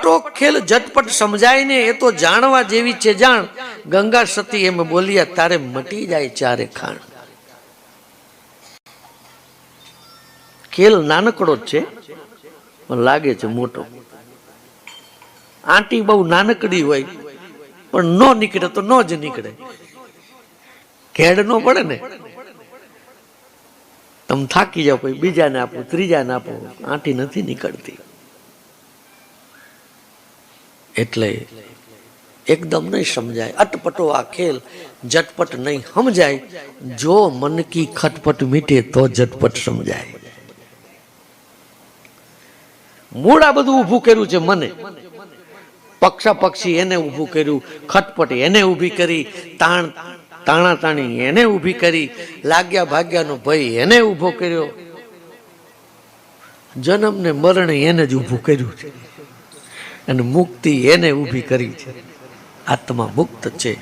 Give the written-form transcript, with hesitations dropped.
અટપટો ખેલ ઝટપટ સમજાય ને એ તો જાણવા જેવી છે જાણ. ગંગા સતી એમ બોલ્યા તારે મટી જાય ચારે ખાણ. ખેલ નાનકડો જ છે પણ લાગે છે મોટો. આંટી બહુ નાનકડી હોય પણ નો નીકળે તો નો જ નીકળે. ઘેડ નો પડે ને. તમે થાકી જાઓ પછી બીજાને આપો, ત્રીજાને આપો, આંટી નથી નીકળતી. એટલે એકદમ નહીં સમજાય. અટપટો આ ખેલ ઝટપટ નહીં સમજાય. જો મન કી ખટપટ મીટે તો ઝટપટ સમજાય. મૂળ આ બધું ઊભું કર્યું છે મને. પક્ષા પક્ષી એને ઊભું કર્યું, ખટપટ એને ઊભી કરી, તાણા તાણી એને ઊભી કરી, લાગ્યા ભાગ્યાનો ભય એને ઊભો કર્યો, જન્મ ને મરણ એને જ ઊભું કર્યું છે અને મુક્તિ એને ઊભી કરી છે. આત્મા મુક્ત છે.